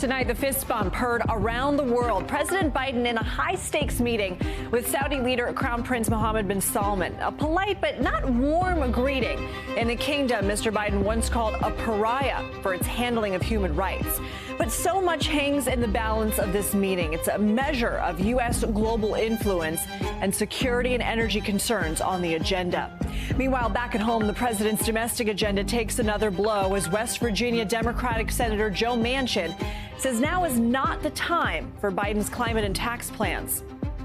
Tonight, the fist bump heard around the world. President Biden in a high-stakes meeting with Saudi leader Crown Prince Mohammed bin Salman. A polite but not warm greeting. In the kingdom, Mr. Biden once called a pariah for its handling of human rights. But so much hangs in the balance of this meeting. It's a measure of U.S. global influence and security and energy concerns on the agenda. Meanwhile, back at home, the president's domestic agenda takes another blow as West Virginia Democratic Senator Joe Manchin says now is not the time for Biden's climate and tax plans.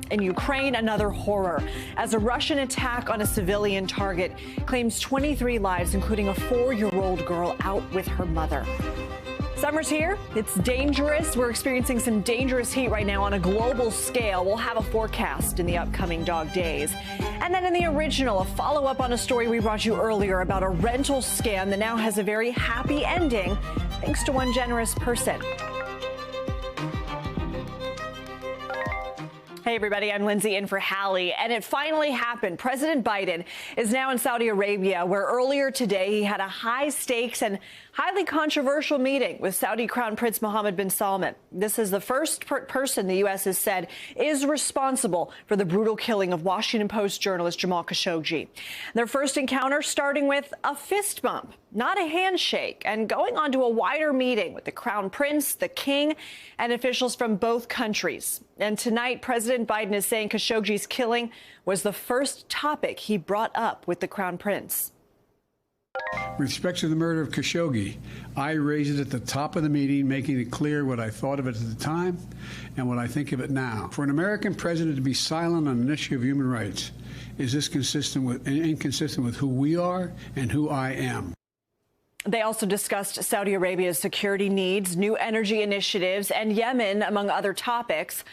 In Ukraine, another horror as a Russian attack on a civilian target claims 23 lives, including a 4-year-old girl out with her mother. Summer's here. It's dangerous. We're experiencing some dangerous heat right now on a global scale. We'll have a forecast in the upcoming dog days. And then in the original, a follow-up on a story we brought you earlier about a rental scam that now has a very happy ending thanks to one generous person. Hey, everybody, I'm Lindsay in for Hallie, and it finally happened. President Biden is now in Saudi Arabia, where earlier today he had a high-stakes and highly controversial meeting with Saudi Crown Prince Mohammed bin Salman. This is the first person the U.S. has said is responsible for the brutal killing of Washington Post journalist Jamal Khashoggi. Their first encounter starting with a fist bump, not a handshake, and going on to a wider meeting with the Crown Prince, the King, and officials from both countries. And tonight, President Biden is saying Khashoggi's killing was the first topic he brought up with the Crown Prince. With respect to the murder of Khashoggi, I raised it at the top of the meeting, making it clear what I thought of it at the time and what I think of it now. For an American president to be silent on an issue of human rights is this inconsistent with who we are and who I am. They also discussed Saudi Arabia's security needs, new energy initiatives, and Yemen, among other topics.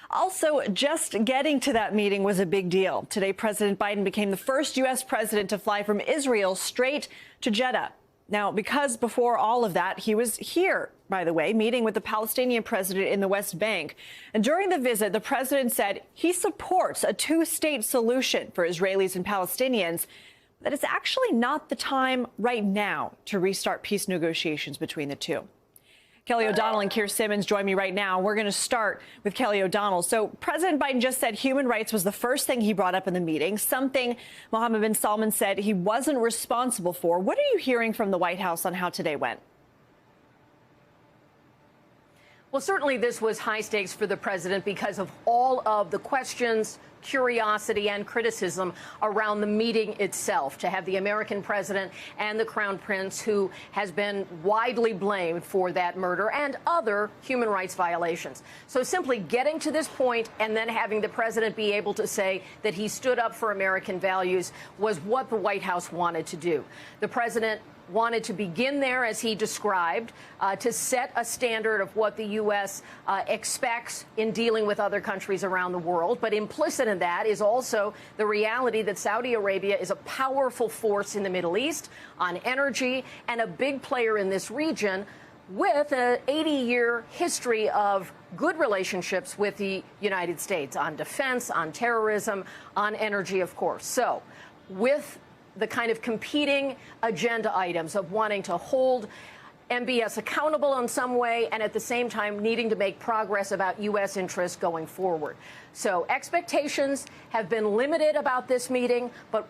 Also, just getting to that meeting was a big deal. Today, President Biden became the first U.S. president to fly from Israel straight to Jeddah. Now, because before all of that, he was here, by the way, meeting with the Palestinian president in the West Bank. And during the visit, the president said he supports a two-state solution for Israelis and Palestinians, that it's actually not the time right now to restart peace negotiations between the two. Kelly O'Donnell and Keir Simmons join me right now. We're going to start with Kelly O'Donnell. So President Biden just said human rights was the first thing he brought up in the meeting, something Mohammed bin Salman said he wasn't responsible for. What are you hearing from the White House on how today went? Well, certainly this was high stakes for the president because of all of the questions, curiosity and criticism around the meeting itself. To have the American president and the Crown Prince, who has been widely blamed for that murder and other human rights violations. So simply getting to this point and then having the president be able to say that he stood up for American values was what the White House wanted to do. The president wanted to begin there, as he described, to set a standard of what the U.S. Expects in dealing with other countries around the world. But implicit in that is also the reality that Saudi Arabia is a powerful force in the Middle East on energy and a big player in this region with an 80-year history of good relationships with the United States on defense, on terrorism, on energy, of course. So with the kind of competing agenda items of wanting to hold MBS accountable in some way and at the same time needing to make progress about U.S. interests going forward. So expectations have been limited about this meeting, but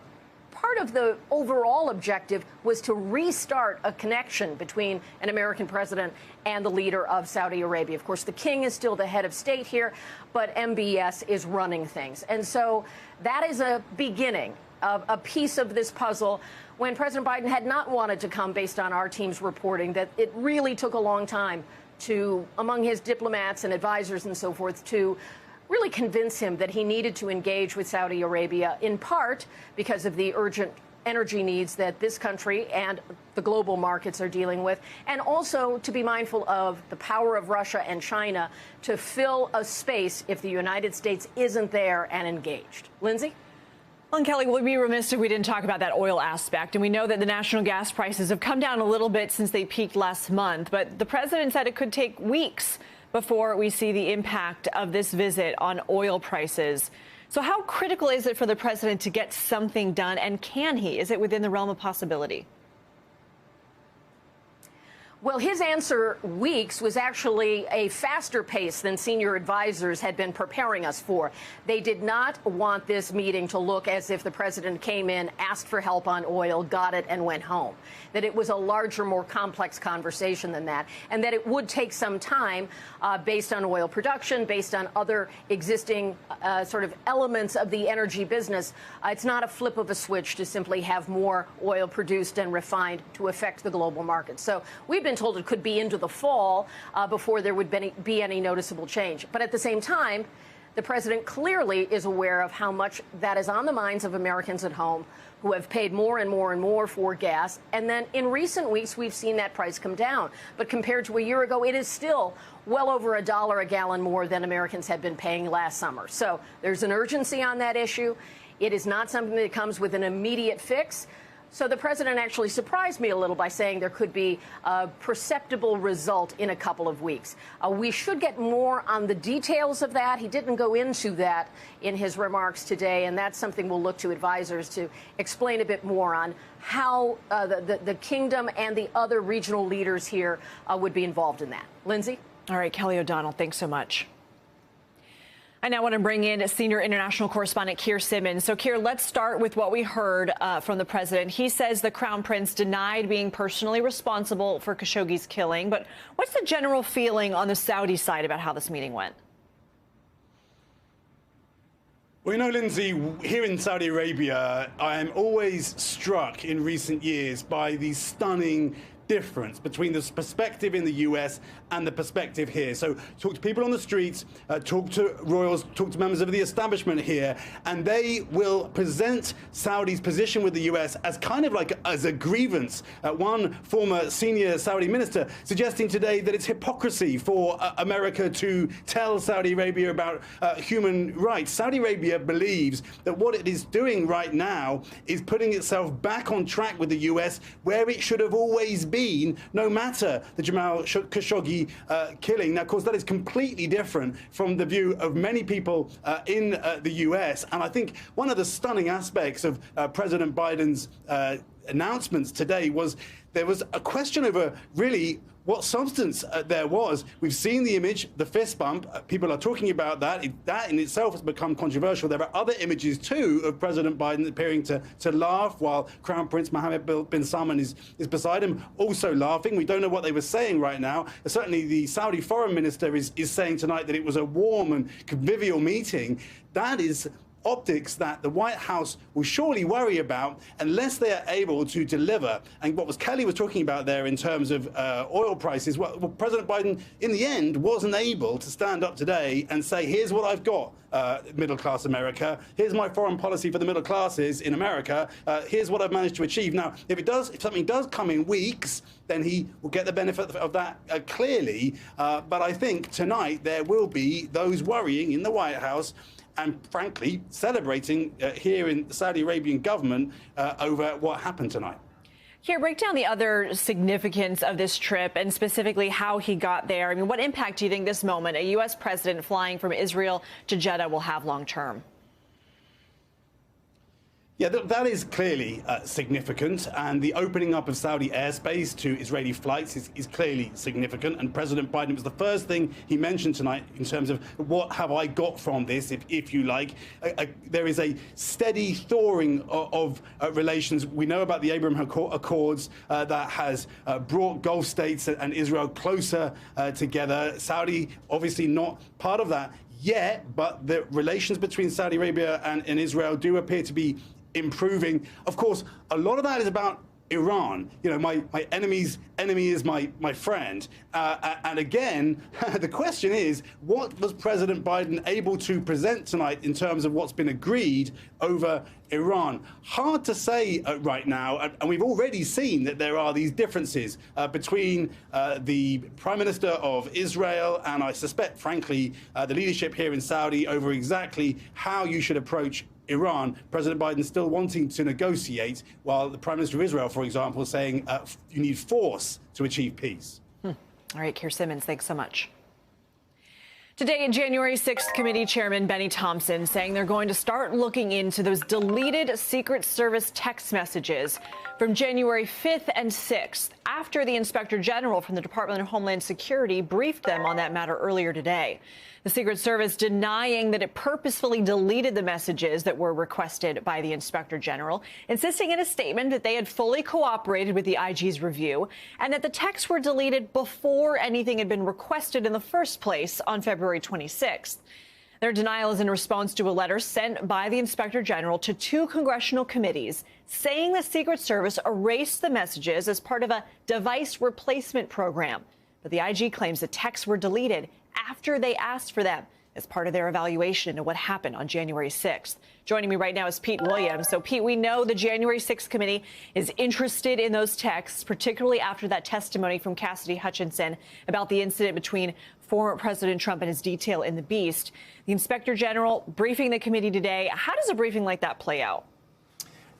part of the overall objective was to restart a connection between an American president and the leader of Saudi Arabia. Of course, the king is still the head of state here, but MBS is running things. And so that is a beginning of a piece of this puzzle when President Biden had not wanted to come, based on our team's reporting, that it really took a long time to, among his diplomats and advisors and so forth, to really convince him that he needed to engage with Saudi Arabia, in part because of the urgent energy needs that this country and the global markets are dealing with, and also to be mindful of the power of Russia and China to fill a space if the United States isn't there and engaged. Lindsay? Well, and Kelly, we'd be remiss if we didn't talk about that oil aspect. And we know that the national gas prices have come down a little bit since they peaked last month. But the president said it could take weeks before we see the impact of this visit on oil prices. So how critical is it for the president to get something done? And can he? Is it within the realm of possibility? Well, his answer, weeks, was actually a faster pace than senior advisors had been preparing us for. They did not want this meeting to look as if the president came in, asked for help on oil, got it, and went home. That it was a larger, more complex conversation than that, and that it would take some time based on oil production, based on other existing sort of elements of the energy business. It's not a flip of a switch to simply have more oil produced and refined to affect the global market. So we've been told it could be into the fall before there would be any noticeable change. But at the same time, the president clearly is aware of how much that is on the minds of Americans at home who have paid more and more and more for gas. And then in recent weeks, we've seen that price come down. But compared to a year ago, it is still well over $1 a gallon more than Americans had been paying last summer. So there's an urgency on that issue. It is not something that comes with an immediate fix. So the president actually surprised me a little by saying there could be a perceptible result in a couple of weeks. We should get more on the details of that. He didn't go into that in his remarks today, and that's something we'll look to advisors to explain a bit more on how the kingdom and the other regional leaders here would be involved in that. Lindsay? All right, Kelly O'Donnell, thanks so much. I now want to bring in senior international correspondent Keir Simmons. So, Keir, let's start with what we heard from the president. He says the Crown Prince denied being personally responsible for Khashoggi's killing. But what's the general feeling on the Saudi side about how this meeting went? Well, you know, Lindsay, here in Saudi Arabia, I am always struck in recent years by the stunning difference between the perspective in the US and the perspective here. So talk to people on the streets, talk to royals, talk to members of the establishment here, and they will present Saudi's position with the US as kind of like as a grievance. One former senior Saudi minister suggesting today that it's hypocrisy for America to tell Saudi Arabia about human rights. Saudi Arabia believes that what it is doing right now is putting itself back on track with the US, where it should have always been, no matter the Jamal Khashoggi killing. Now, of course, that is completely different from the view of many people in the US. And I think one of the stunning aspects of President Biden's announcements today was there was a question over really what substance there was. We've seen the image, the fist bump. People are talking about that. That in itself has become controversial. There are other images, too, of President Biden appearing to laugh while Crown Prince Mohammed bin Salman is beside him, also laughing. We don't know what they were saying right now. Certainly, the Saudi foreign minister is saying tonight that it was a warm and convivial meeting. That is optics that the White House will surely worry about unless they are able to deliver. And what Kelly was talking about there in terms of oil prices, well, President Biden, in the end, wasn't able to stand up today and say, here's what I've got, middle-class America. Here's my foreign policy for the middle classes in America. Here's what I've managed to achieve. Now, if something does come in weeks, then he will get the benefit of that clearly. But I think tonight there will be those worrying in the White House and, frankly, celebrating here in the Saudi Arabian government over what happened tonight. Here, break down the other significance of this trip and specifically how he got there. I mean, what impact do you think this moment, a U.S. president flying from Israel to Jeddah, will have long term? Yeah, that is clearly significant, and the opening up of Saudi airspace to Israeli flights is clearly significant. And President Biden was the first thing he mentioned tonight in terms of what have I got from this, if you like. There is a steady thawing of relations. We know about the Abraham Accords that has brought Gulf states and Israel closer together. Saudi obviously not part of that yet, but the relations between Saudi Arabia and Israel do appear to be improving. Of course, a lot of that is about Iran. You know, my enemy's enemy is my friend. And again, the question is, what was President Biden able to present tonight in terms of what's been agreed over Iran? Hard to say right now, and we've already seen that there are these differences between the Prime Minister of Israel and I suspect, frankly, the leadership here in Saudi over exactly how you should approach Iran. President Biden still wanting to negotiate, while the Prime Minister of Israel, for example, is saying you need force to achieve peace. All right, Keir Simmons, thanks so much. Today, January 6th Committee Chairman Benny Thompson saying they're going to start looking into those deleted Secret Service text messages from January 5th and 6th, after the Inspector General from the Department of Homeland Security briefed them on that matter earlier today. The Secret Service denying that it purposefully deleted the messages that were requested by the Inspector General, insisting in a statement that they had fully cooperated with the IG's review and that the texts were deleted before anything had been requested in the first place on February 26th. Their denial is in response to a letter sent by the Inspector General to 2 congressional committees saying the Secret Service erased the messages as part of a device replacement program. But the IG claims the texts were deleted after they asked for them as part of their evaluation into what happened on January 6th. Joining me right now is Pete Williams. So, Pete, we know the January 6th committee is interested in those texts, particularly after that testimony from Cassidy Hutchinson about the incident between former President Trump and his detail in the Beast. The Inspector General briefing the committee today. How does a briefing like that play out?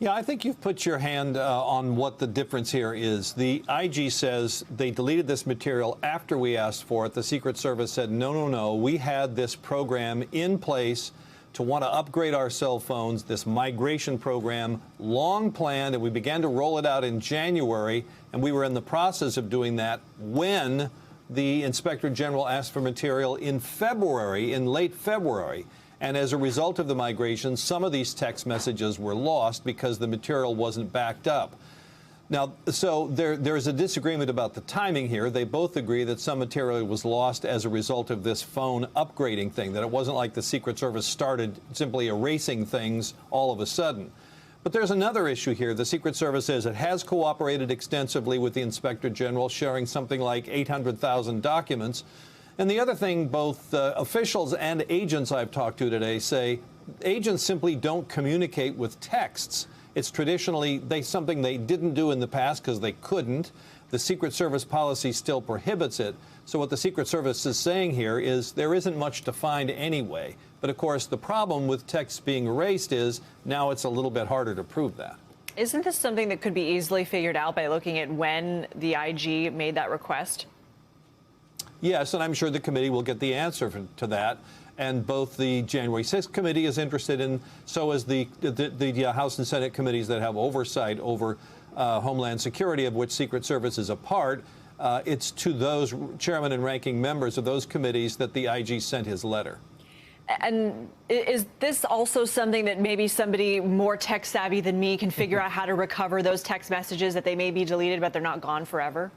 Yeah, I think you've put your hand on what the difference here is. The IG says they deleted this material after we asked for it. The Secret Service said, no, we had this program in place to want to upgrade our cell phones, this migration program, long planned, and we began to roll it out in January, and we were in the process of doing that when the Inspector General asked for material in February, in late February. And as a result of the migration, some of these text messages were lost because the material wasn't backed up. Now, so there's a disagreement about the timing here. They both agree that some material was lost as a result of this phone upgrading thing, that it wasn't like the Secret Service started simply erasing things all of a sudden. But there's another issue here. The Secret Service says it has cooperated extensively with the Inspector General, sharing something like 800,000 documents. And the other thing, both officials and agents I've talked to today say agents simply don't communicate with texts. It's traditionally something they didn't do in the past because they couldn't. The Secret Service policy still prohibits it. So what the Secret Service is saying here is there isn't much to find anyway. But, of course, the problem with texts being erased is now it's a little bit harder to prove that. Isn't this something that could be easily figured out by looking at when the IG made that request? Yes, and I'm sure the committee will get the answer to that. And both the January 6th committee is interested in, so is the House and Senate committees that have oversight over Homeland Security, of which Secret Service is a part. It's to those chairman and ranking members of those committees that the IG sent his letter. And is this also something that maybe somebody more tech savvy than me can figure out how to recover those text messages that they may be deleted, but they're not gone forever?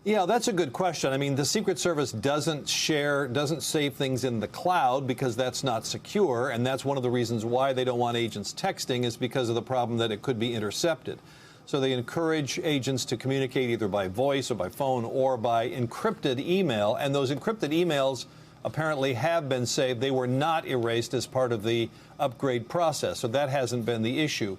Yeah, that's a good question. I mean, the Secret Service doesn't save things in the cloud because that's not secure, and that's one of the reasons why they don't want agents texting is because of the problem that it could be intercepted. So they encourage agents to communicate either by voice or by phone or by encrypted email, and those encrypted emails apparently have been saved. They were not erased as part of the upgrade process, so that hasn't been the issue.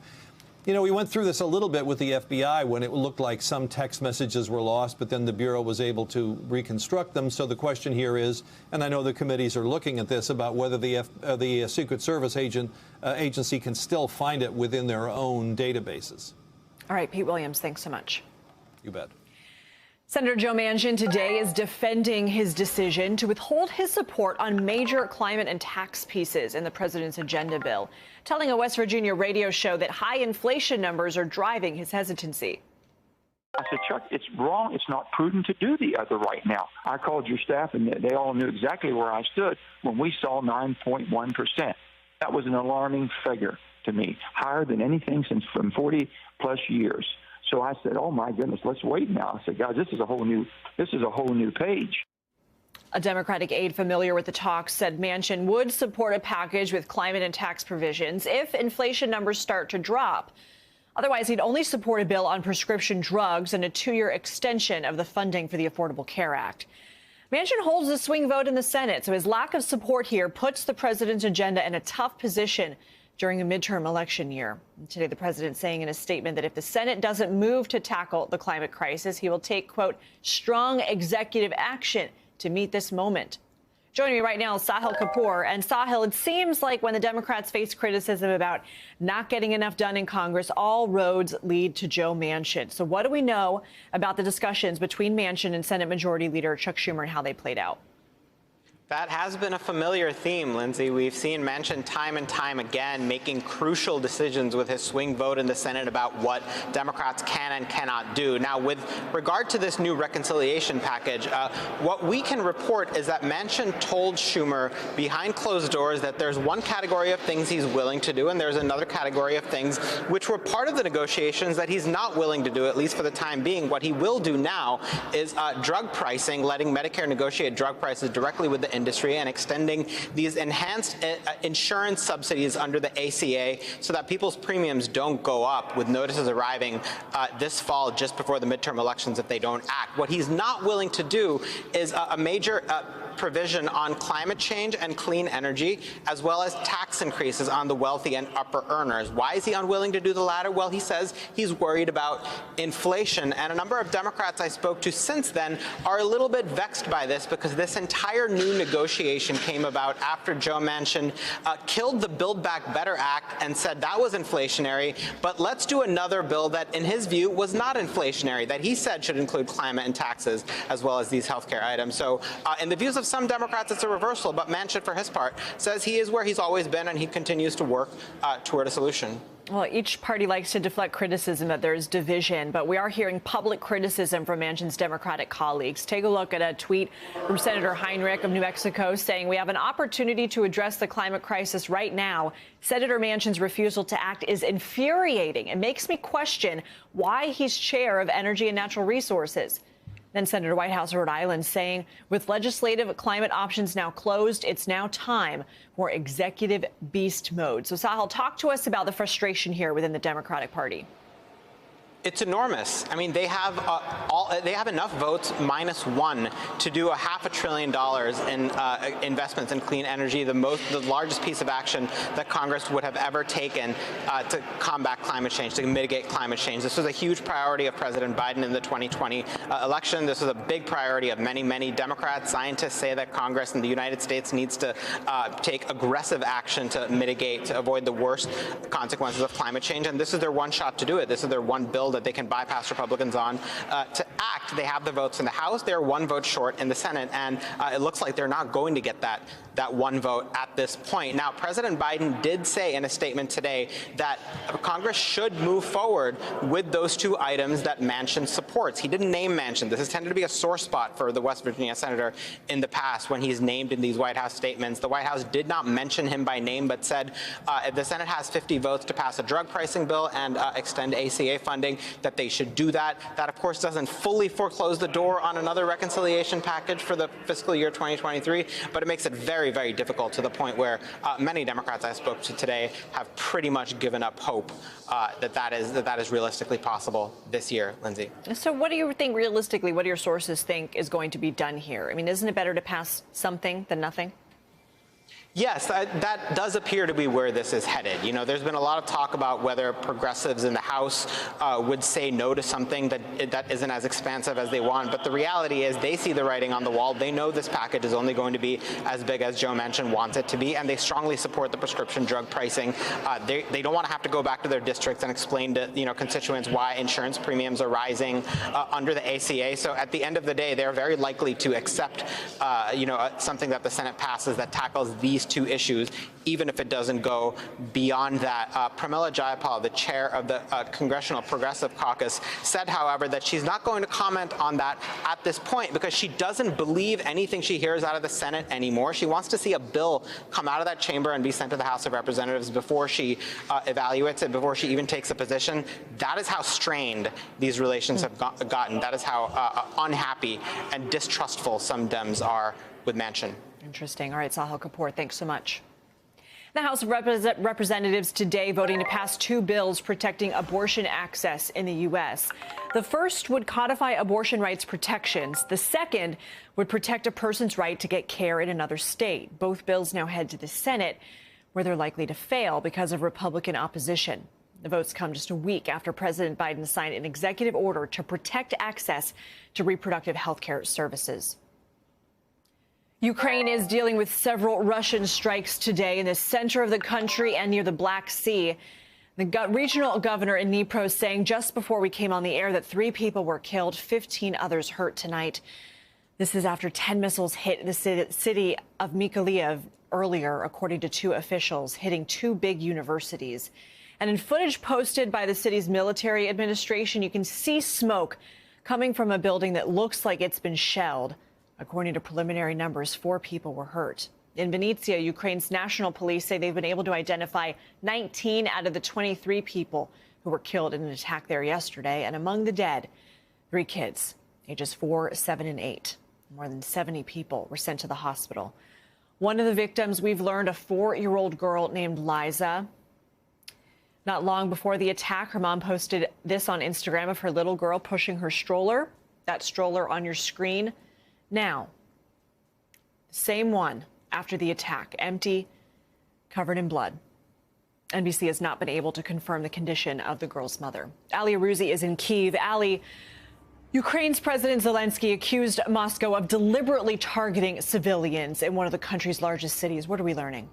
You know, we went through this a little bit with the FBI when it looked like some text messages were lost, but then the Bureau was able to reconstruct them. So the question here is, and I know the committees are looking at this, about whether the Secret Service agency can still find it within their own databases. All right, Pete Williams, thanks so much. You bet. Senator Joe Manchin today is defending his decision to withhold his support on major climate and tax pieces in the president's agenda bill, telling a West Virginia radio show that high inflation numbers are driving his hesitancy. I said, Chuck, it's wrong. It's not prudent to do the other right now. I called your staff, and they all knew exactly where I stood when we saw 9.1%. That was an alarming figure to me, higher than anything since from 40-plus years. So I said, oh, my goodness, let's wait now. I said, guys, this is a whole new page. A Democratic aide familiar with the talks said Manchin would support a package with climate and tax provisions if inflation numbers start to drop. Otherwise, he'd only support a bill on prescription drugs and a 2-year extension of the funding for the Affordable Care Act. Manchin holds a swing vote in the Senate, so his lack of support here puts the president's agenda in a tough position during a midterm election year. Today, the president saying in a statement that if the Senate doesn't move to tackle the climate crisis, he will take, quote, strong executive action to meet this moment. Joining me right now is Sahil Kapoor. And Sahil, it seems like when the Democrats face criticism about not getting enough done in Congress, all roads lead to Joe Manchin. So what do we know about the discussions between Manchin and Senate Majority Leader Chuck Schumer and how they played out? That has been a familiar theme, Lindsay. We've seen Manchin time and time again making crucial decisions with his swing vote in the Senate about what Democrats can and cannot do. Now, with regard to this new reconciliation package, what we can report is that Manchin told Schumer behind closed doors that there's one category of things he's willing to do, and there's another category of things which were part of the negotiations that he's not willing to do, at least for the time being. What he will do now is drug pricing, letting Medicare negotiate drug prices directly with the industry and extending these enhanced insurance subsidies under the ACA so that people's premiums don't go up with notices arriving this fall just before the midterm elections if they don't act. What he's not willing to do is a major provision on climate change and clean energy, as well as tax increases on the wealthy and upper earners. Why is he unwilling to do the latter? Well, he says he's worried about inflation. And a number of Democrats I spoke to since then are a little bit vexed by this because this entire new negotiation came about after Joe Manchin killed the Build Back Better Act and said that was inflationary, but let's do another bill that, in his view, was not inflationary, that he said should include climate and taxes, as well as these health care items. So in the views of some Democrats, it's a reversal, but Manchin, for his part, says he is where he's always been and he continues to work toward a solution. Well, each party likes to deflect criticism that there's division, but we are hearing public criticism from Manchin's Democratic colleagues. Take a look at a tweet from Senator Heinrich of New Mexico saying, "We have an opportunity to address the climate crisis right now. Senator Manchin's refusal to act is infuriating. It makes me question why he's chair of Energy and Natural Resources." Then Senator Whitehouse of Rhode Island saying, with legislative climate options now closed, it's now time for executive beast mode. So, Sahil, talk to us about the frustration here within the Democratic Party. It's enormous. I mean, they have enough votes -1 to do $500 billion in investments in clean energy, the largest piece of action that Congress would have ever taken to combat climate change, to mitigate climate change. This was a huge priority of President Biden in the 2020 election. This was a big priority of many, many Democrats. Scientists say that Congress in the United States needs to take aggressive action to mitigate, to avoid the worst consequences of climate change. And this is their one shot to do it. This is their one bill that they can bypass Republicans on to act. They have the votes in the House. They're one vote short in the Senate, and it looks like they're not going to get that one vote at this point. Now, President Biden did say in a statement today that Congress should move forward with those two items that Manchin supports. He didn't name Manchin. This has tended to be a sore spot for the West Virginia senator in the past when he's named in these White House statements. The White House did not mention him by name, but said if the Senate has 50 votes to pass a drug pricing bill and extend ACA funding, that they should do that. That, of course, doesn't fully foreclose the door on another reconciliation package for the fiscal year 2023, but it makes it very, very difficult to the point where many Democrats I spoke to today have pretty much given up hope that is realistically possible this year, Lindsay. So what do you think realistically, what do your sources think is going to be done here? I mean, isn't it better to pass something than nothing? Yes, that does appear to be where this is headed. You know, there's been a lot of talk about whether progressives in the House would say no to something that isn't as expansive as they want. But the reality is they see the writing on the wall. They know this package is only going to be as big as Joe Manchin wants it to be, and they strongly support the prescription drug pricing. They don't want to have to go back to their districts and explain to constituents why insurance premiums are rising under the ACA. So at the end of the day, they're very likely to accept something that the Senate passes that tackles these two issues, even if it doesn't go beyond that. Pramila Jayapal, the chair of the Congressional Progressive Caucus, said, however, that she's not going to comment on that at this point because she doesn't believe anything she hears out of the Senate anymore. She wants to see a bill come out of that chamber and be sent to the House of Representatives before she evaluates it, before she even takes a position. That is how strained these relations have gotten. That is how unhappy and distrustful some Dems are with Manchin. Interesting. All right, Sahil Kapoor, thanks so much. The House of Representatives today voting to pass two bills protecting abortion access in the U.S. The first would codify abortion rights protections. The second would protect a person's right to get care in another state. Both bills now head to the Senate, where they're likely to fail because of Republican opposition. The votes come just a week after President Biden signed an executive order to protect access to reproductive health care services. Ukraine is dealing with several Russian strikes today in the center of the country and near the Black Sea. The regional governor in Dnipro saying just before we came on the air that 3 people were killed, 15 others hurt tonight. This is after 10 missiles hit the city of Mykolaiv earlier, according to 2 officials, hitting 2 big universities. And in footage posted by the city's military administration, you can see smoke coming from a building that looks like it's been shelled. According to preliminary numbers, 4 people were hurt. In Vinnytsia, Ukraine's national police say they've been able to identify 19 out of the 23 people who were killed in an attack there yesterday. And among the dead, 3 kids, ages 4, 7, and 8. More than 70 people were sent to the hospital. One of the victims, we've learned, a 4-year-old girl named Liza. Not long before the attack, her mom posted this on Instagram of her little girl pushing her stroller. That stroller on your screen now. Same one after the attack, empty, covered in blood. NBC has not been able to confirm the condition of the girl's mother. Ali Arouzi is in Kyiv. Ali, Ukraine's President Zelensky accused Moscow of deliberately targeting civilians in one of the country's largest cities. What are we learning?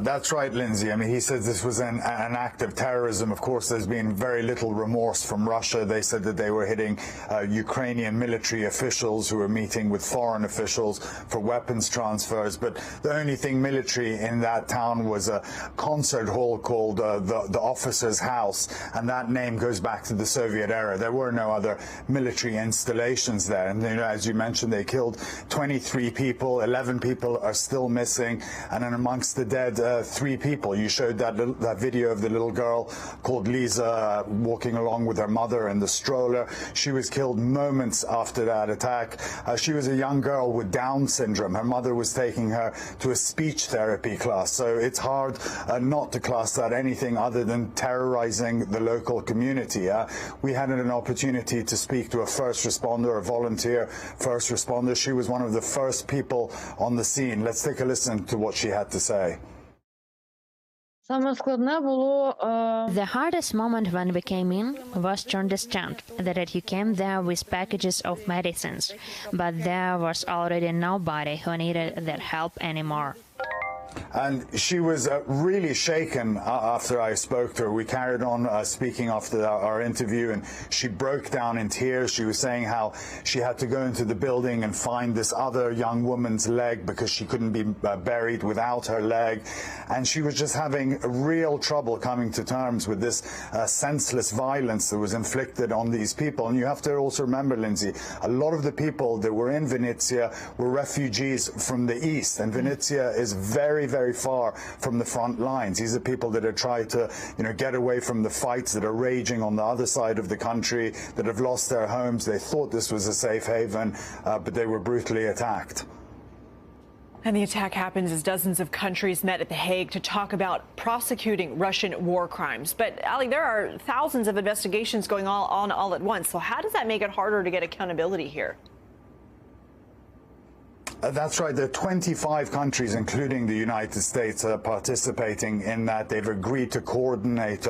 That's right, Lindsay. I mean, he said this was an act of terrorism. Of course, there's been very little remorse from Russia. They said that they were hitting Ukrainian military officials who were meeting with foreign officials for weapons transfers. But the only thing military in that town was a concert hall called the Officers' House, and that name goes back to the Soviet era. There were no other military installations there. And you know, as you mentioned, they killed 23 people. 11 people are still missing, and then amongst the dead, 3 people. You showed that video of the little girl called Lisa walking along with her mother in the stroller. She was killed moments after that attack. She was a young girl with Down syndrome. Her mother was taking her to a speech therapy class. So it's hard not to class that anything other than terrorizing the local community. We had an opportunity to speak to a first responder, a volunteer first responder. She was one of the first people on the scene. Let's take a listen to what she had to say. The hardest moment when we came in was to understand that you came there with packages of medicines, but there was already nobody who needed that help anymore. And she was really shaken after I spoke to her. We carried on speaking after our interview, and she broke down in tears. She was saying how she had to go into the building and find this other young woman's leg because she couldn't be buried without her leg. And she was just having real trouble coming to terms with this senseless violence that was inflicted on these people. And you have to also remember, Lindsay, a lot of the people that were in Vinnytsia were refugees from the east, and Vinnytsia is very, very far from the front lines. These are people that have tried to, get away from the fights that are raging on the other side of the country, that have lost their homes. They thought this was a safe haven, but they were brutally attacked. And the attack happens as dozens of countries met at The Hague to talk about prosecuting Russian war crimes. But, Ali, there are thousands of investigations going on all at once. So how does that make it harder to get accountability here? That's right. There are 25 countries, including the United States, participating in that. They've agreed to coordinate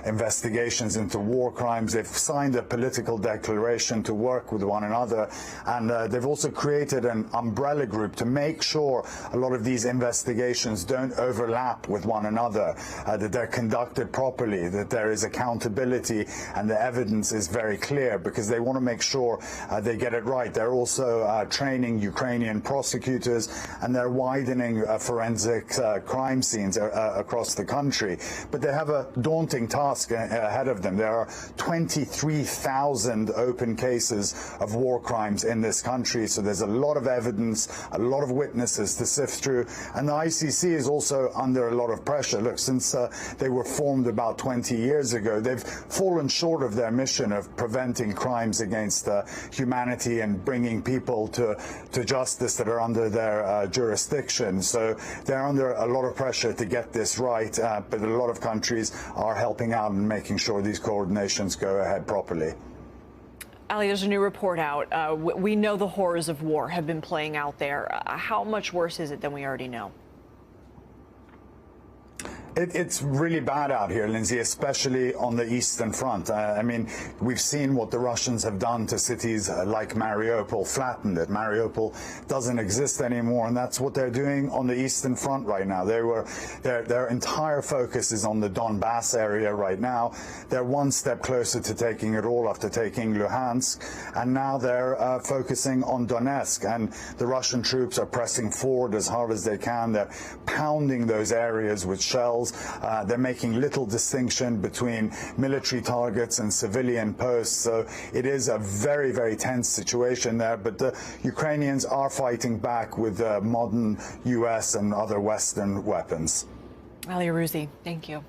investigations into war crimes. They've signed a political declaration to work with one another. And they've also created an umbrella group to make sure a lot of these investigations don't overlap with one another, that they're conducted properly, that there is accountability, and the evidence is very clear, because they want to make sure they get it right. They're also training Ukrainian prosecutors, and they're widening forensic crime scenes across the country. But they have a daunting task ahead of them. There are 23,000 open cases of war crimes in this country, so there's a lot of evidence, a lot of witnesses to sift through, and the ICC is also under a lot of pressure. Look, since they were formed about 20 years ago, they've fallen short of their mission of preventing crimes against humanity and bringing people to justice that are under their jurisdiction. So they're under a lot of pressure to get this right, but a lot of countries are helping out and making sure these coordinations go ahead properly. Ali, there's a new report out. We know the horrors of war have been playing out there. How much worse is it than we already know? It's really bad out here, Lindsay, especially on the Eastern Front. I mean, we've seen what the Russians have done to cities like Mariupol, flattened it. Mariupol doesn't exist anymore, and that's what they're doing on the Eastern Front right now. Their entire focus is on the Donbass area right now. They're one step closer to taking it all after taking Luhansk, and now they're focusing on Donetsk, and the Russian troops are pressing forward as hard as they can. They're pounding those areas with shells. They're making little distinction between military targets and civilian posts. So it is a very, very tense situation there. But the Ukrainians are fighting back with modern U.S. and other Western weapons. Hallie, thank you.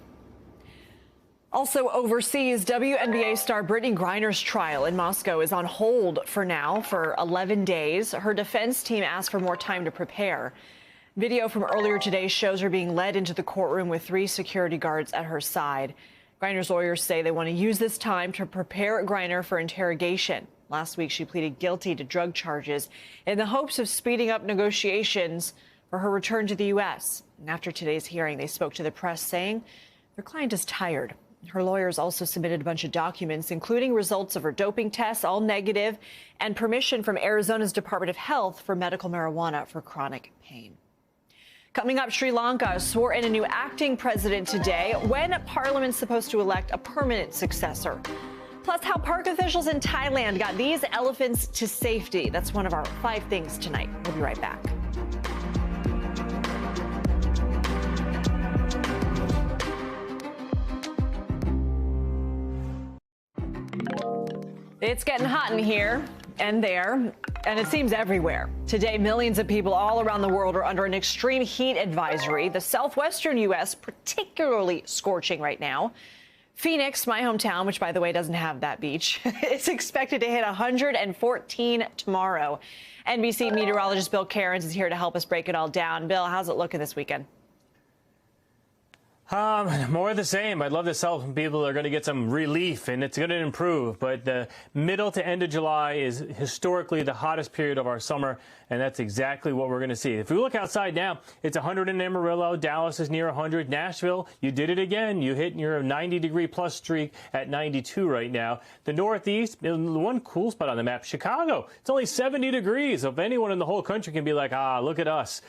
Also overseas, WNBA star Brittany Griner's trial in Moscow is on hold for now for 11 days. Her defense team asked for more time to prepare. Video from earlier today shows her being led into the courtroom with 3 security guards at her side. Griner's lawyers say they want to use this time to prepare Griner for interrogation. Last week, she pleaded guilty to drug charges in the hopes of speeding up negotiations for her return to the U.S. And after today's hearing, they spoke to the press saying their client is tired. Her lawyers also submitted a bunch of documents, including results of her doping tests, all negative, and permission from Arizona's Department of Health for medical marijuana for chronic pain. Coming up, Sri Lanka swore in a new acting president today when Parliament's supposed to elect a permanent successor. Plus, how park officials in Thailand got these elephants to safety. That's one of our 5 things tonight. We'll be right back. It's getting hot in here and there, and it seems everywhere. Today, millions of people all around the world are under an extreme heat advisory. The southwestern U.S. particularly scorching right now. Phoenix, my hometown, which, by the way, doesn't have that beach, is expected to hit 114 tomorrow. NBC meteorologist Bill Cairns is here to help us break it all down. Bill, how's it looking this weekend? More of the same. I'd love to tell some people that are going to get some relief, and it's going to improve. But the middle to end of July is historically the hottest period of our summer, and that's exactly what we're going to see. If we look outside now, it's 100 in Amarillo. Dallas is near 100. Nashville, you did it again. You hit your 90-degree-plus streak at 92 right now. The Northeast, the one cool spot on the map, Chicago. It's only 70 degrees. So if anyone in the whole country can be like, look at us.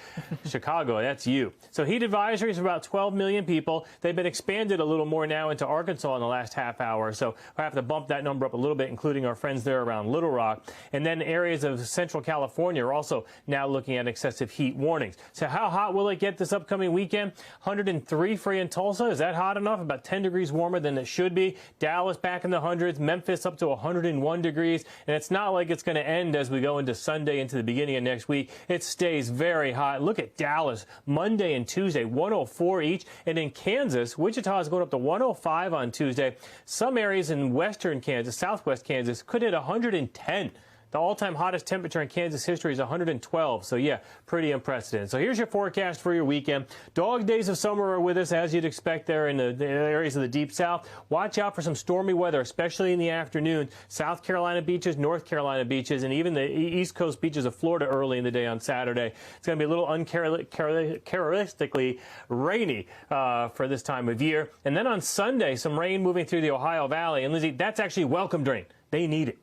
Chicago, that's you. So heat advisories for about 12 million people. They've been expanded a little more now into Arkansas in the last half hour, so we'll have to bump that number up a little bit, including our friends there around Little Rock. And then areas of Central California are also now looking at excessive heat warnings. So how hot will it get this upcoming weekend? 103 for you in Tulsa. Is that hot enough? About 10 degrees warmer than it should be. Dallas back in the hundreds. Memphis up to 101 degrees. And it's not like it's going to end as we go into Sunday, into the beginning of next week. It stays very hot. Look at Dallas, Monday and Tuesday, 104 each. And in Kansas, Wichita is going up to 105 on Tuesday. Some areas in western Kansas, southwest Kansas, could hit 110. The all-time hottest temperature in Kansas history is 112. So, yeah, pretty unprecedented. So here's your forecast for your weekend. Dog days of summer are with us, as you'd expect there in the areas of the Deep South. Watch out for some stormy weather, especially in the afternoon. South Carolina beaches, North Carolina beaches, and even the East Coast beaches of Florida early in the day on Saturday. It's going to be a little uncharacteristically rainy for this time of year. And then on Sunday, some rain moving through the Ohio Valley. And, Lizzie, that's actually welcomed rain. They need it.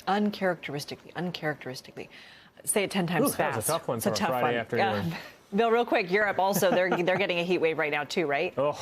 Uncharacteristically. Say it 10 times fast. That's a tough one for a Friday afternoon. Bill, real quick, Europe also, they're getting a heat wave right now too, right? Oh.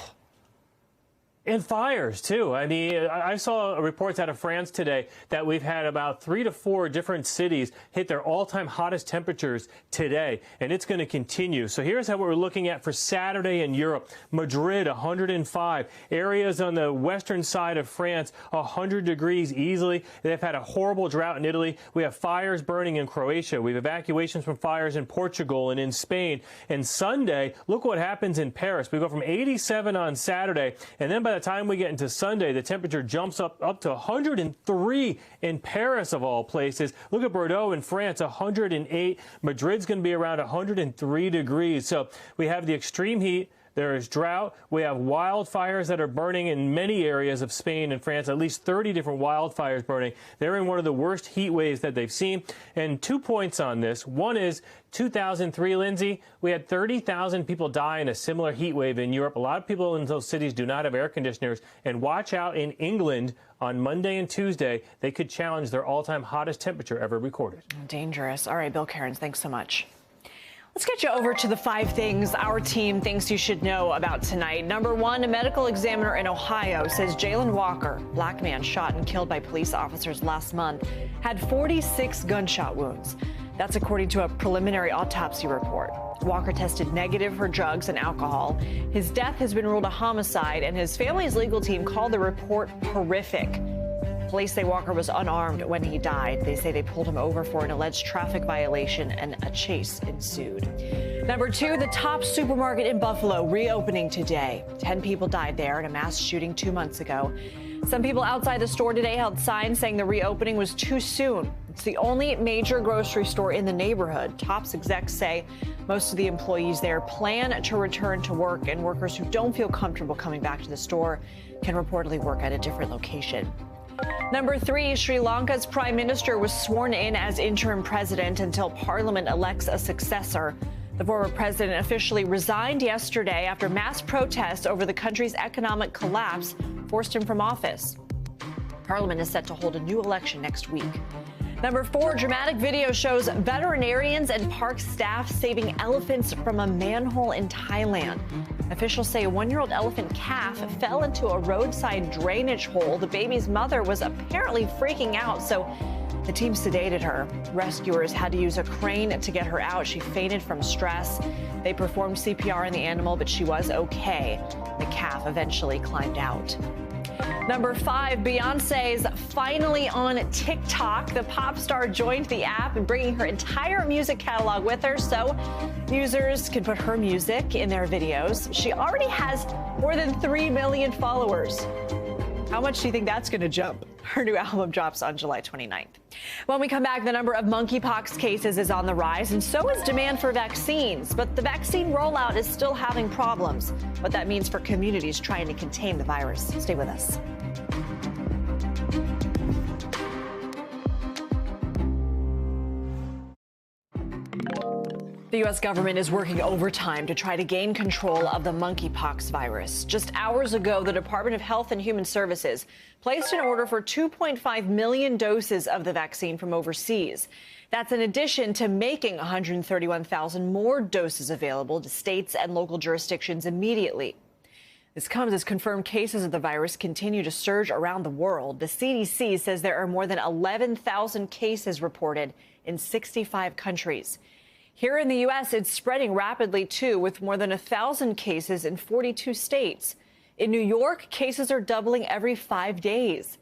And fires, too. I mean, I saw reports out of France today that we've had about 3 to 4 different cities hit their all-time hottest temperatures today, and it's going to continue. So here's how we're looking at for Saturday in Europe. Madrid, 105. Areas on the western side of France, 100 degrees easily. They've had a horrible drought in Italy. We have fires burning in Croatia. We have evacuations from fires in Portugal and in Spain. And Sunday, look what happens in Paris. We go from 87 on Saturday, and then by the time we get into Sunday, the temperature jumps up to 103 in Paris, of all places. Look at Bordeaux in France, 108. Madrid's going to be around 103 degrees. So we have the extreme heat, There is drought. We have wildfires that are burning in many areas of Spain and France, at least 30 different wildfires burning. They're in one of the worst heat waves that they've seen. And 2 points on this. One is 2003, Lindsay, we had 30,000 people die in a similar heat wave in Europe. A lot of people in those cities do not have air conditioners. And watch out in England on Monday and Tuesday. They could challenge their all-time hottest temperature ever recorded. Dangerous. All right, Bill Cairns, thanks so much. Let's get you over to the 5 things our team thinks you should know about tonight. Number 1, a medical examiner in Ohio says JAYLAND Walker, black man shot and killed by police officers last month, had 46 gunshot wounds. That's according to a preliminary autopsy report. Walker tested negative for drugs and alcohol. His death has been ruled a homicide, and his family's legal team called the report horrific. Police say Walker was unarmed when he died. They say they pulled him over for an alleged traffic violation, and a chase ensued. Number 2, the Tops supermarket in Buffalo reopening today. 10 people died there in a mass shooting 2 months ago. Some people outside the store today held signs saying the reopening was too soon. It's the only major grocery store in the neighborhood. Tops execs say most of the employees there plan to return to work, and workers who don't feel comfortable coming back to the store can reportedly work at a different location. Number 3, Sri Lanka's prime minister was sworn in as interim president until parliament elects a successor. The former president officially resigned yesterday after mass protests over the country's economic collapse forced him from office. Parliament is set to hold a new election next week. Number 4, dramatic video shows veterinarians and park staff saving elephants from a manhole in Thailand. Officials say a 1-year-old elephant calf fell into a roadside drainage hole. The baby's mother was apparently freaking out, so the team sedated her. Rescuers had to use a crane to get her out. She fainted from stress. They performed CPR on the animal, but she was okay. The calf eventually climbed out. Number 5, Beyonce's finally on TikTok. The pop star joined the app and bringing her entire music catalog with her so users can put her music in their videos. She already has more than 3 million followers. How much do you think that's going to jump? Her new album drops on July 29th. When we come back, the number of monkeypox cases is on the rise, and so is demand for vaccines. But the vaccine rollout is still having problems. What that means for communities trying to contain the virus. Stay with us. The U.S. government is working overtime to try to gain control of the monkeypox virus. Just hours ago, the Department of Health and Human Services placed an order for 2.5 million doses of the vaccine from overseas. That's in addition to making 131,000 more doses available to states and local jurisdictions immediately. This comes as confirmed cases of the virus continue to surge around the world. The CDC says there are more than 11,000 cases reported in 65 countries. Here in the U.S., it's spreading rapidly, too, with more than 1,000 cases in 42 states. In New York, cases are doubling every 5 days.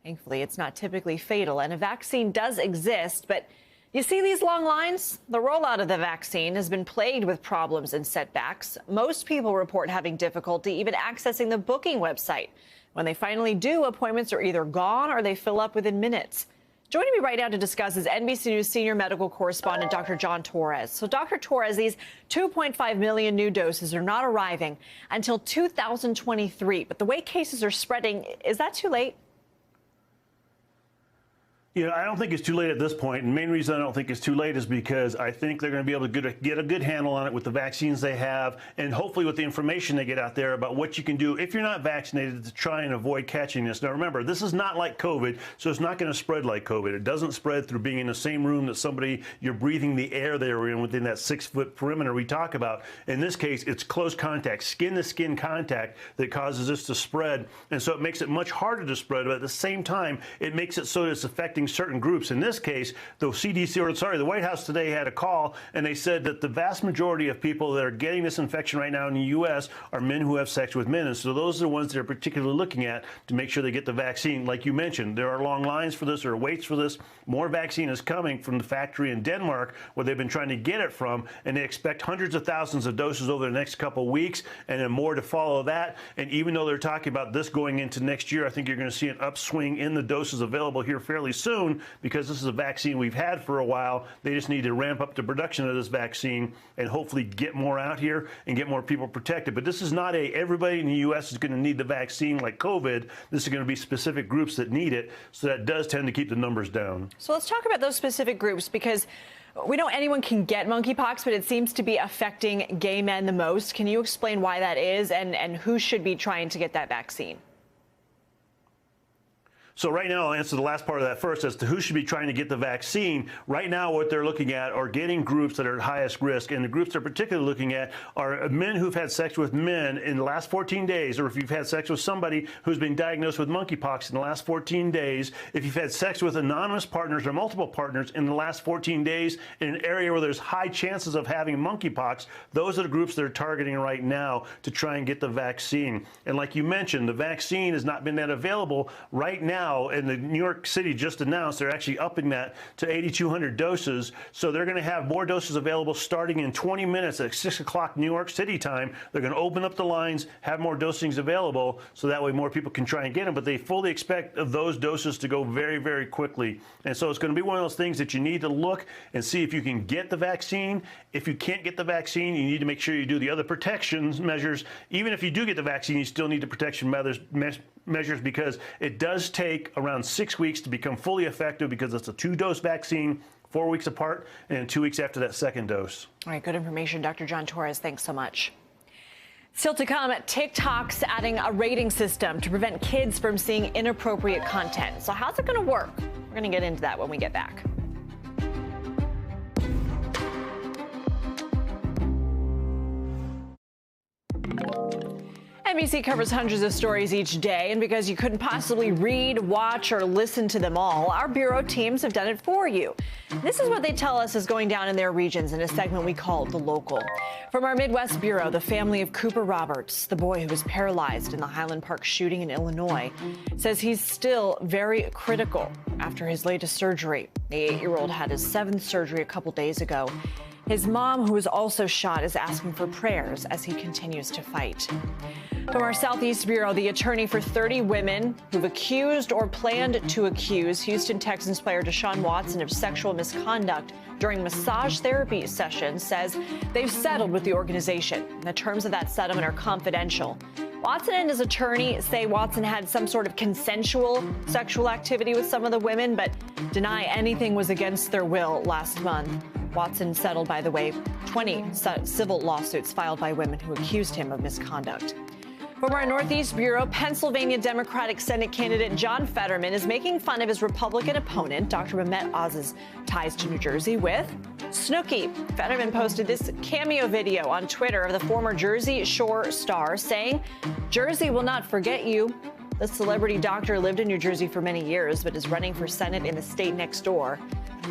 Thankfully, it's not typically fatal, and a vaccine does exist. But you see these long lines? The rollout of the vaccine has been plagued with problems and setbacks. Most people report having difficulty even accessing the booking website. When they finally do, appointments are either gone or they fill up within minutes. Joining me right now to discuss is NBC News senior medical correspondent Dr. John Torres. So, Dr. Torres, these 2.5 million new doses are not arriving until 2023. But the way cases are spreading, is that too late? You know, I don't think it's too late at this point. And the main reason I don't think it's too late is because I think they're going to be able to get a good handle on it with the vaccines they have, and hopefully with the information they get out there about what you can do if you're not vaccinated to try and avoid catching this. Now, remember, this is not like COVID, so it's not going to spread like COVID. It doesn't spread through being in the same room that somebody, you're breathing the air they were in within that 6-foot perimeter we talk about. In this case, it's close contact, skin-to-skin contact that causes this to spread. And so it makes it much harder to spread, but at the same time, it makes it so that it's affecting certain groups. In this case, the White House today had a call, and they said that the vast majority of people that are getting this infection right now in the U.S. are men who have sex with men. And so those are the ones they're particularly looking at to make sure they get the vaccine. Like you mentioned, there are long lines for this, or waits for this. More vaccine is coming from the factory in Denmark where they've been trying to get it from, and they expect hundreds of thousands of doses over the next couple of weeks, and then more to follow that. And even though they're talking about this going into next year, I think you're going to see an upswing in the doses available here fairly soon. soon because this is a vaccine we've had for a while. They just need to ramp up the production of this vaccine and hopefully get more out here and get more people protected. But this is not everybody in the U.S. is going to need the vaccine like COVID. This is going to be specific groups that need it. So that does tend to keep the numbers down. So let's talk about those specific groups, because we know anyone can get monkeypox, but it seems to be affecting gay men the most. Can you explain why that is and who should be trying to get that vaccine? So right now, I'll answer the last part of that first as to who should be trying to get the vaccine. Right now, what they're looking at are getting groups that are at highest risk. And the groups they're particularly looking at are men who've had sex with men in the last 14 days, or if you've had sex with somebody who's been diagnosed with monkeypox in the last 14 days, if you've had sex with anonymous partners or multiple partners in the last 14 days in an area where there's high chances of having monkeypox, those are the groups they're targeting right now to try and get the vaccine. And like you mentioned, the vaccine has not been that available right now. And the New York City just announced they're actually upping that to 8,200 doses. So they're going to have more doses available starting in 20 minutes at 6 o'clock New York City time. They're going to open up the lines, have more dosings available, so that way more people can try and get them. But they fully expect those doses to go very, very quickly. And so it's going to be one of those things that you need to look and see if you can get the vaccine. If you can't get the vaccine, you need to make sure you do the other protection measures. Even if you do get the vaccine, you still need the protection measures because it does take around 6 weeks to become fully effective because it's a 2-dose vaccine, 4 weeks apart, and 2 weeks after that second dose. All right, good information, Dr. John Torres. Thanks so much. Still to come, TikTok's adding a rating system to prevent kids from seeing inappropriate content. So how's it going to work? We're going to get into that when we get back. NBC covers hundreds of stories each day, and because you couldn't possibly read, watch, or listen to them all, our bureau teams have done it for you. This is what they tell us is going down in their regions in a segment we call The Local. From our Midwest Bureau, the family of Cooper Roberts, the boy who was paralyzed in the Highland Park shooting in Illinois, says he's still very critical after his latest surgery. The 8-year-old had his 7th surgery a couple days ago. His mom, who was also shot, is asking for prayers as he continues to fight. From our Southeast Bureau, the attorney for 30 women who've accused or planned to accuse Houston Texans player DESHAUN Watson of sexual misconduct during massage therapy sessions says they've settled with the organization. The terms of that settlement are confidential. Watson and his attorney say Watson had some sort of consensual sexual activity with some of the women, but deny anything was against their will last month. Watson settled, by the way, 20 civil lawsuits filed by women who accused him of misconduct. From our Northeast Bureau, Pennsylvania Democratic Senate candidate John Fetterman is making fun of his Republican opponent, Dr. Mehmet Oz's ties to New Jersey with SNOOKI. Fetterman posted this cameo video on Twitter of the former Jersey Shore star saying, "Jersey will not forget you." The celebrity doctor lived in New Jersey for many years, but is running for Senate in the state next door.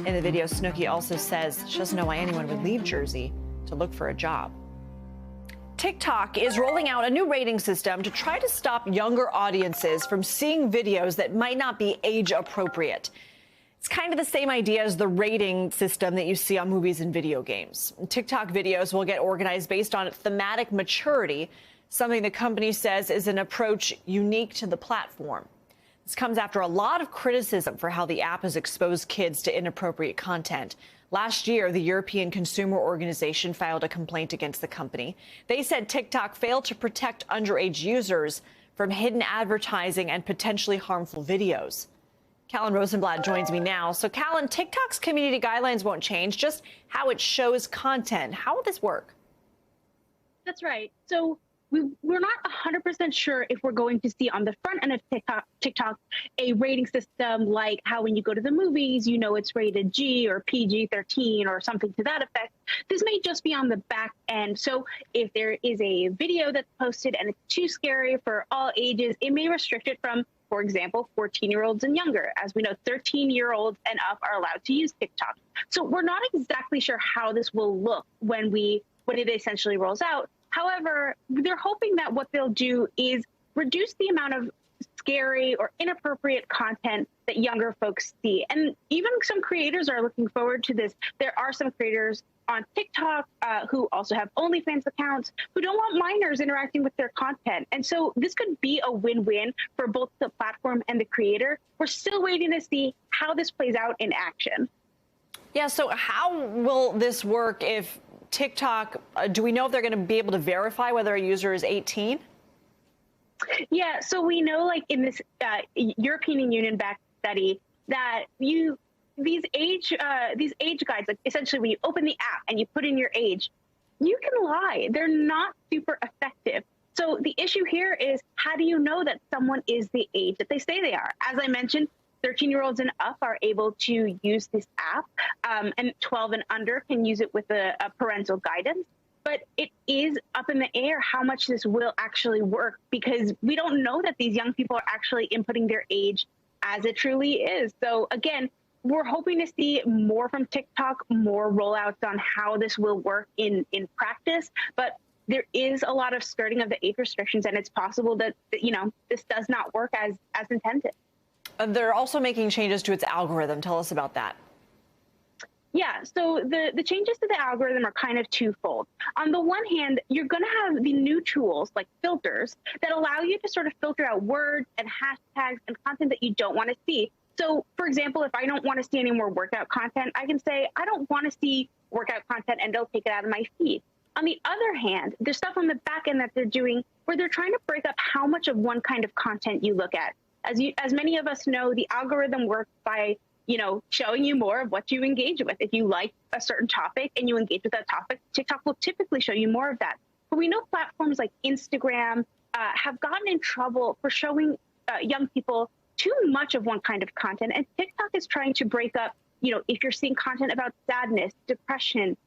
In the video, SNOOKI also says she doesn't know why anyone would leave Jersey to look for a job. TikTok is rolling out a new rating system to try to stop younger audiences from seeing videos that might not be age appropriate. It's kind of the same idea as the rating system that you see on movies and video games. TikTok videos will get organized based on thematic maturity, something the company says is an approach unique to the platform. This comes after a lot of criticism for how the app has exposed kids to inappropriate content. Last year, the European Consumer Organization filed a complaint against the company. They said TikTok failed to protect underage users from hidden advertising and potentially harmful videos. Callan Rosenblatt joins me now. So, Callan, TikTok's community guidelines won't change, just how it shows content. How will this work? That's right. So we're not 100% sure if we're going to see on the front end of TikTok a rating system like how when you go to the movies, you know it's rated G or PG-13 or something to that effect. This may just be on the back end. So if there is a video that's posted and it's too scary for all ages, it may restrict it from, for example, 14-year-olds and younger. As we know, 13-year-olds and up are allowed to use TikTok. So we're not exactly sure how this will look when it essentially rolls out. However, they're hoping that what they'll do is reduce the amount of scary or inappropriate content that younger folks see. And even some creators are looking forward to this. There are some creators on TikTok who also have OnlyFans accounts who don't want minors interacting with their content. And so this could be a win-win for both the platform and the creator. We're still waiting to see how this plays out in action. Yeah, so how will this work if TikTok, do we know if they're going to be able to verify whether a user is 18? Yeah, so we know, like in this European Union-backed study, that these age guides, like essentially when you open the app and you put in your age, you can lie. They're not super effective. So the issue here is, how do you know that someone is the age that they say they are? As I mentioned, 13-year-olds and up are able to use this app, and 12 and under can use it with a parental guidance. But it is up in the air how much this will actually work, because we don't know that these young people are actually inputting their age as it truly is. So again, we're hoping to see more from TikTok, more rollouts on how this will work in practice. But there is a lot of skirting of the age restrictions, and it's possible that, you know, this does not work as intended. They're also making changes to its algorithm. Tell us about that. Yeah, so the changes to the algorithm are kind of twofold. On the one hand, you're going to have the new tools like filters that allow you to sort of filter out words and hashtags and content that you don't want to see. So, for example, if I don't want to see any more workout content, I can say, I don't want to see workout content, and they'll take it out of my feed. On the other hand, there's stuff on the back end that they're doing where they're trying to break up how much of one kind of content you look at. As many of us know, the algorithm works by, you know, showing you more of what you engage with. If you like a certain topic and you engage with that topic, TikTok will typically show you more of that. But we know platforms like Instagram have gotten in trouble for showing young people too much of one kind of content. And TikTok is trying to break up, you know, if you're seeing content about sadness, depression,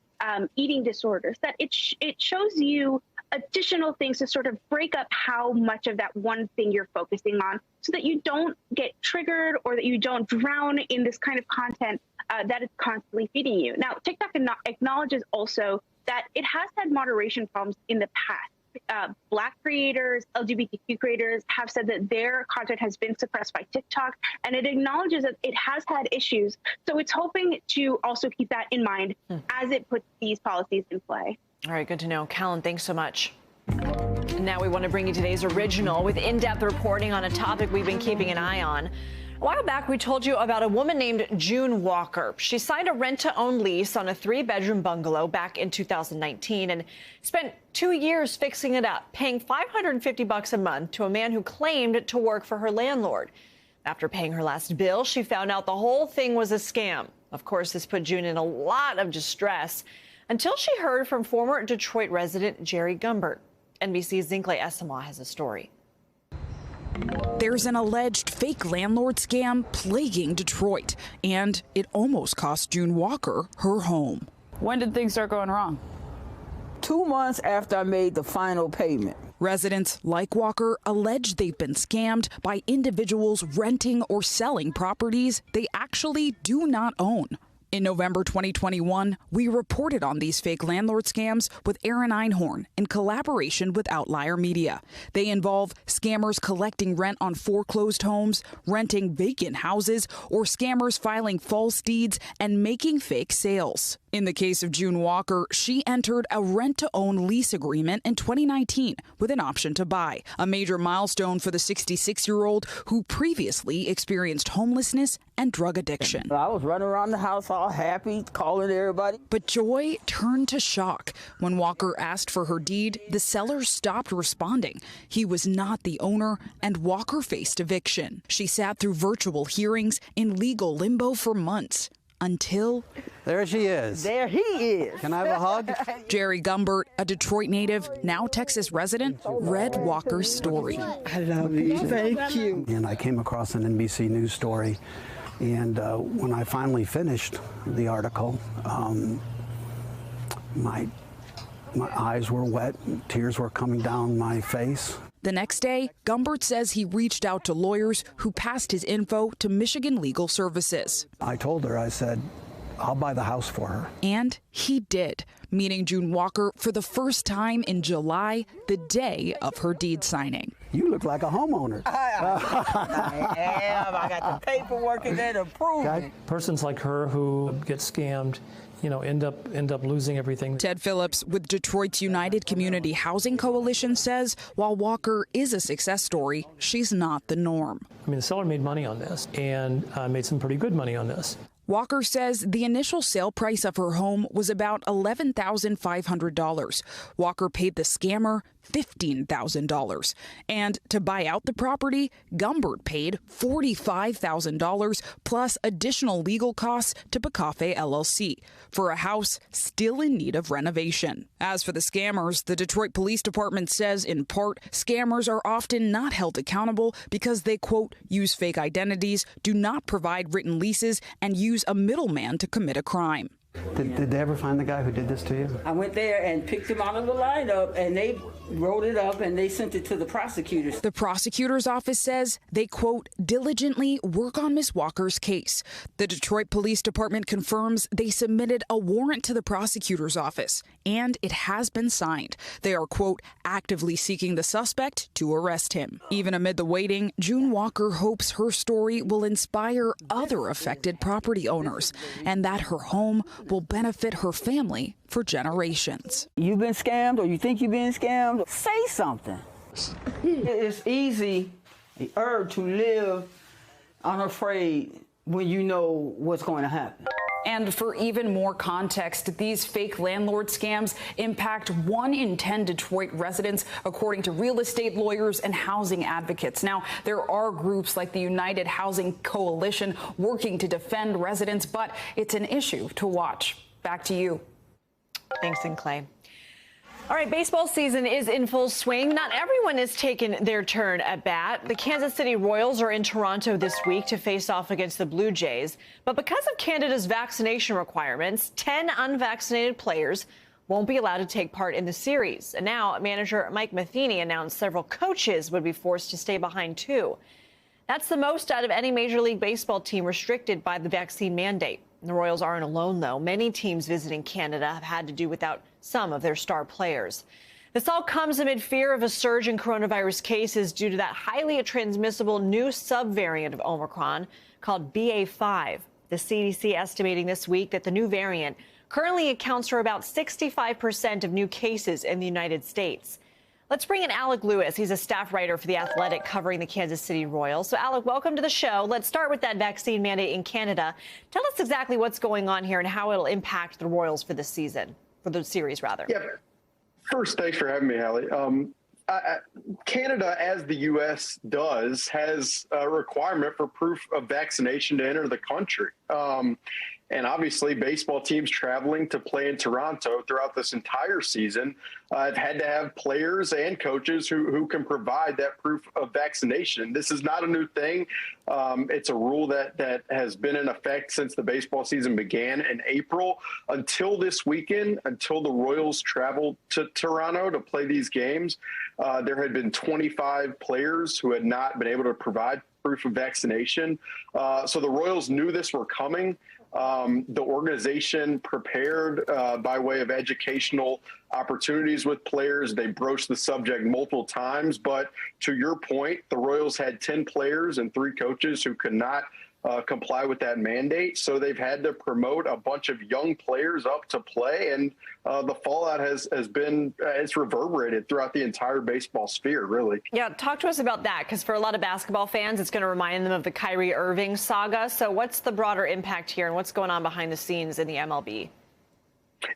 eating disorders, that it shows you additional things to sort of break up how much of that one thing you're focusing on, so that you don't get triggered or that you don't drown in this kind of content that is constantly feeding you. Now, TikTok acknowledges also that it has had moderation problems in the past. Black creators, LGBTQ creators have said that their content has been suppressed by TikTok, and it acknowledges that it has had issues. So it's hoping to also keep that in mind as it puts these policies in play. All right, good to know. Callan, thanks so much. Now we want to bring you today's original with in-depth reporting on a topic we've been keeping an eye on. A while back, we told you about a woman named June Walker. She signed a rent-to-own lease on a 3-bedroom bungalow back in 2019 and spent 2 years fixing it up, paying $550 a month to a man who claimed to work for her landlord. After paying her last bill, she found out the whole thing was a scam. Of course, this put June in a lot of distress until she heard from former Detroit resident Jerry Gumbert. NBC's Zincle Esama has a story. There's an alleged fake landlord scam plaguing Detroit, and it almost cost June Walker her home. When did things start going wrong? 2 months after I made the final payment. Residents like Walker allege they've been scammed by individuals renting or selling properties they actually do not own. In November 2021, we reported on these fake landlord scams with Aaron Einhorn in collaboration with Outlier Media. They involve scammers collecting rent on foreclosed homes, renting vacant houses, or scammers filing false deeds and making fake sales. In the case of June Walker, she entered a rent-to-own lease agreement in 2019 with an option to buy, a major milestone for the 66-year-old who previously experienced homelessness and drug addiction. I was running around the house all happy, calling everybody. But joy turned to shock. When Walker asked for her deed, the seller stopped responding. He was not the owner, and Walker faced eviction. She sat through virtual hearings in legal limbo for months. Until... There she is. There he is. Can I have a hug? Jerry Gumbert, a Detroit native, now Texas resident, read Walker's story. I love you. Thank you. And I came across an NBC News story, and when I finally finished the article, my eyes were wet, tears were coming down my face. The next day, Gumbert says he reached out to lawyers who passed his info to Michigan Legal Services. I told her, I said, I'll buy the house for her. And he did, meeting June Walker for the first time in July, the day of her deed signing. You look like a homeowner. I am. I got the paperwork in there to prove it. Persons like her who get scammed, end up losing everything. Ted Phillips with Detroit's United Community Housing Coalition says while Walker is a success story, she's not the norm. I mean, the seller made money on this and made some pretty good money on this. Walker says the initial sale price of her home was about $11,500. Walker paid the scammer $15,000. And to buy out the property, Gumbert paid $45,000 plus additional legal costs to Bacafe LLC for a house still in need of renovation. As for the scammers, the Detroit Police Department says in part, scammers are often not held accountable because they, quote, use fake identities, do not provide written leases, and use a middleman to commit a crime. Did they ever find the guy who did this to you? I went there and picked him out of the lineup, and they wrote it up and they sent it to the prosecutors. The prosecutor's office says they, quote, diligently work on Ms. Walker's case. The Detroit Police Department confirms they submitted a warrant to the prosecutor's office, and it has been signed. They are, quote, actively seeking the suspect to arrest him. Even amid the waiting, June Walker hopes her story will inspire other affected property owners and that her home will benefit her family for generations. You've been scammed or you think you've been scammed? Say something. It's easy to live unafraid when you know what's going to happen. And for even more context, these fake landlord scams impact 1 in 10 Detroit residents, according to real estate lawyers and housing advocates. Now, there are groups like the United Housing Coalition working to defend residents, but it's an issue to watch. Back to you. Thanks, Clay. All right, baseball season is in full swing. Not everyone has taken their turn at bat. The Kansas City Royals are in Toronto this week to face off against the Blue Jays. But because of Canada's vaccination requirements, 10 unvaccinated players won't be allowed to take part in the series. And now manager Mike Matheny announced several coaches would be forced to stay behind, too. That's the most out of any Major League Baseball team restricted by the vaccine mandate. The Royals aren't alone, though. Many teams visiting Canada have had to do without some of their star players. This all comes amid fear of a surge in coronavirus cases due to that highly transmissible new subvariant of Omicron called BA.5. The CDC estimating this week that the new variant currently accounts for about 65% of new cases in the United States. Let's bring in Alec Lewis. He's a staff writer for The Athletic covering the Kansas City Royals. So, Alec, welcome to the show. Let's start with that vaccine mandate in Canada. Tell us exactly what's going on here and how it'll impact the Royals for this season, for the series, rather. Yeah. First, thanks for having me, Hallie. Canada, as the U.S. does, has a requirement for proof of vaccination to enter the country. And obviously, baseball teams traveling to play in Toronto throughout this entire season have had to have players and coaches who can provide that proof of vaccination. This is not a new thing. It's a rule that has been in effect since the baseball season began in April. Until this weekend, until the Royals traveled to Toronto to play these games, there had been 25 players who had not been able to provide proof of vaccination. So the Royals knew this were coming. The organization prepared by way of educational opportunities with players. They broached the subject multiple times. But to your point, the Royals had 10 players and 3 coaches who could not comply with that mandate. So they've had to promote a bunch of young players up to play. And the fallout has been, it's reverberated throughout the entire baseball sphere, really. Yeah, talk to us about that, because for a lot of basketball fans, it's going to remind them of the Kyrie Irving saga. So what's the broader impact here and what's going on behind the scenes in the MLB?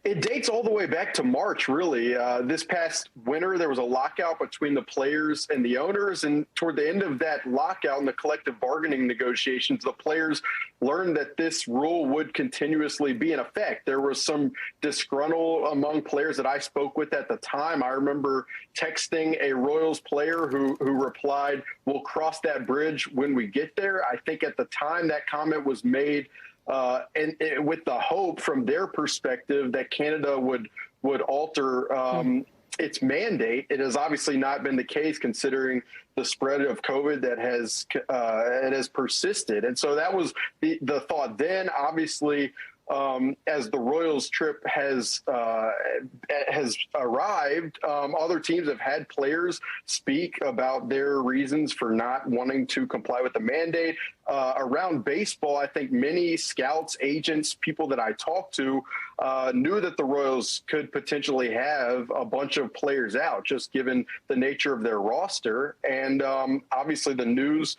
It dates all the way back to March, really. This past winter, there was a lockout between the players and the owners. And toward the end of that lockout and the collective bargaining negotiations, the players learned that this rule would continuously be in effect. There was some disgruntled among players that I spoke with at the time. I remember texting a Royals player who replied, "We'll cross that bridge when we get there." I think at the time that comment was made and with the hope from their perspective that Canada would alter its mandate. It has obviously not been the case considering the spread of COVID that has persisted. And so that was the thought then. Obviously, as the Royals trip has arrived, other teams have had players speak about their reasons for not wanting to comply with the mandate. Around baseball, I think many scouts, agents, people that I talked to knew that the Royals could potentially have a bunch of players out, just given the nature of their roster. And obviously the news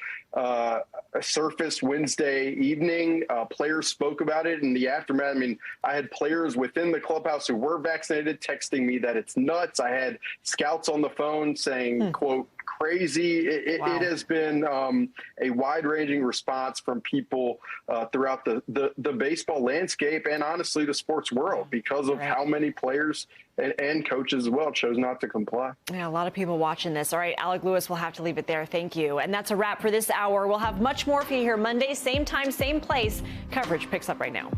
surfaced Wednesday evening. Players spoke about it in the aftermath. I mean, I had players within the clubhouse who were vaccinated texting me that it's nuts. I had scouts on the phone saying, quote, crazy. It has been a wide-ranging response from people throughout the baseball landscape and honestly the sports world because of how many players and coaches as well chose not to comply. Yeah, a lot of people watching this. All right, Alec Lewis, we'll have to leave it there. Thank you. And that's a wrap for this hour. We'll have much more for you here Monday, same time, same place. Coverage picks up right now.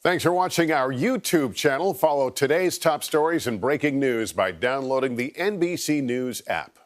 Thanks for watching our YouTube channel. Follow today's top stories and breaking news by downloading the NBC News app.